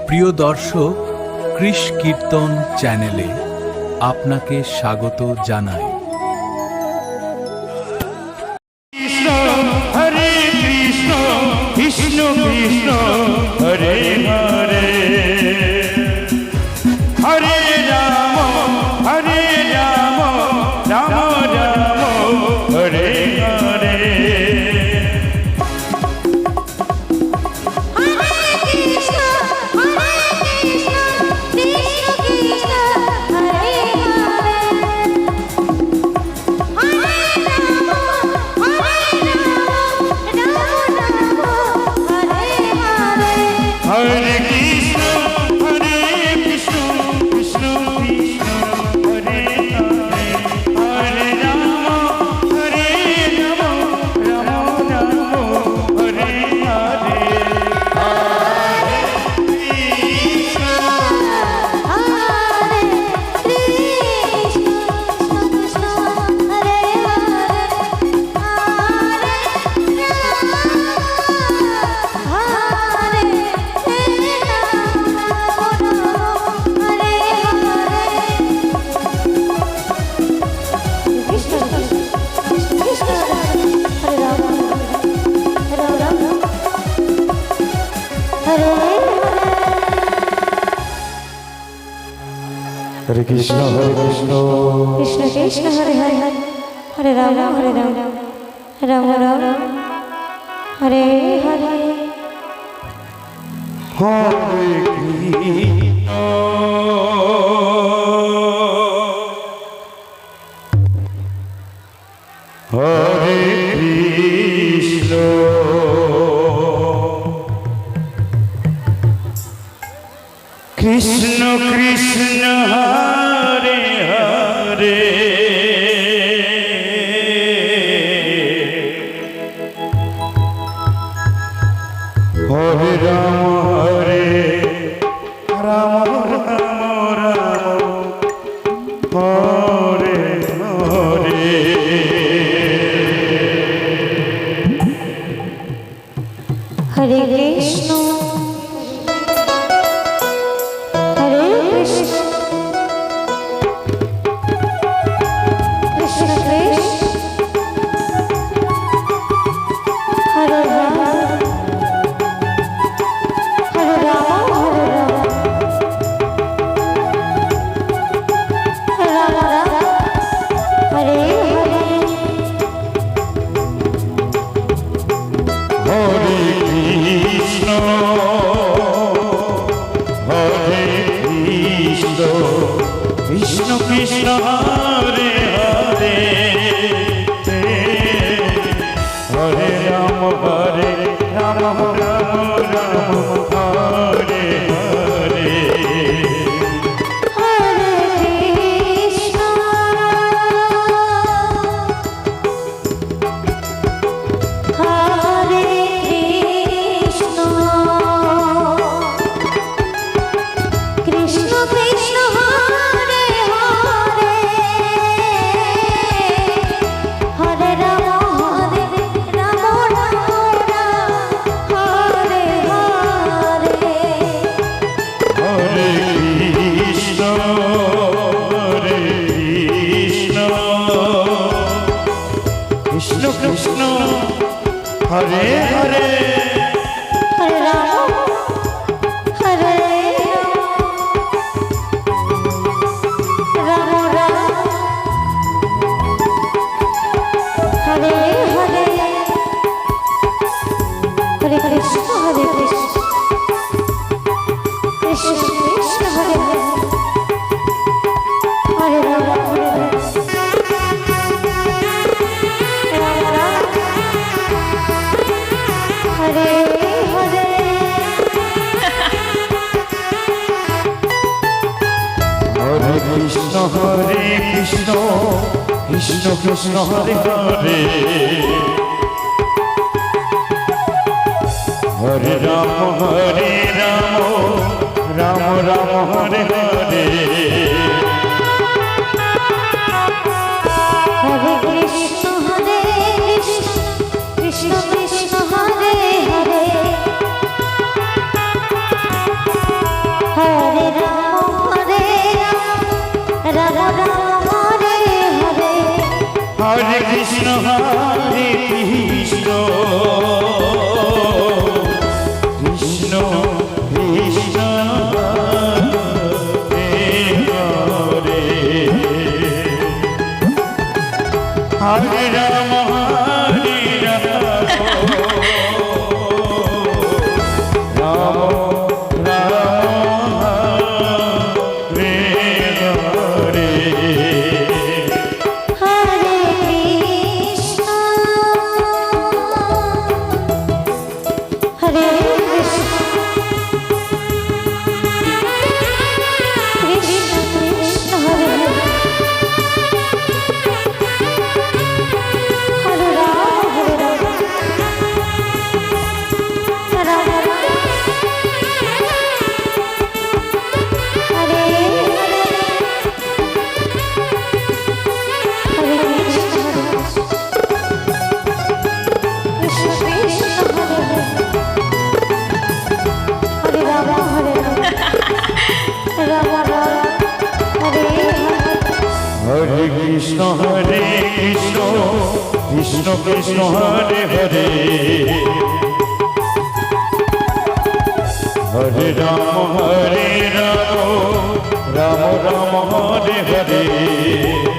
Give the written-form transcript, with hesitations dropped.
প্রিয় দর্শক, কৃষ কীর্তন চ্যানেলে আপনাকে স্বাগত জানাই। কৃষ্ণ হরে কৃষ্ণ কৃষ্ণ কৃষ্ণ হরে হরে, হরে রাম রাম রাম হরে হরে। হরে কৃষ্ণ হরে কৃষ্ণ কৃষ্ণ কৃষ্ণ হরে হরে, হরে রাম রাম রাম হরে হরে। হরে কৃষ্ণ हरे कृष्ण कृष्ण कृष्ण हरे हरे हरे राम राम राम राम हरे हरे। हरे कृष्ण हरे कृष्ण कृष्ण कृष्ण हरे हरे, हरे राम राम हरे हरे। हरे कृष्ण हरे कृष्ण कृष्ण कृष्ण हरे राम हरे राम राम राम हरे हरे। हरे कृष्ण हरे कृष्ण कृष्ण कृष्ण हरे हरे, हरे राम राम राम हरे हरे। हरे कृष्ण हरे कृष्ण कृष्ण कृष्ण हरे हरे, हरे राम राम हरे हरे। हरे कृष्ण कृष्ण कृष्ण हरे हरे, हरे राम हरे राम राम हरे हरे। हरे कृष्ण कृष्ण कृष्ण हरे हरे, हरे राम राम राम हरे हरे। हरे कृष्ण कृष्ण कृष्ण हरे हरे, हरे राम राम राम हरे हरे। हरे कृष्ण कृष्ण कृष्ण हरे हरे, কৃষ্ণ কৃষ্ণ হরে হরে হরে রাম রাম রাম হরে হরে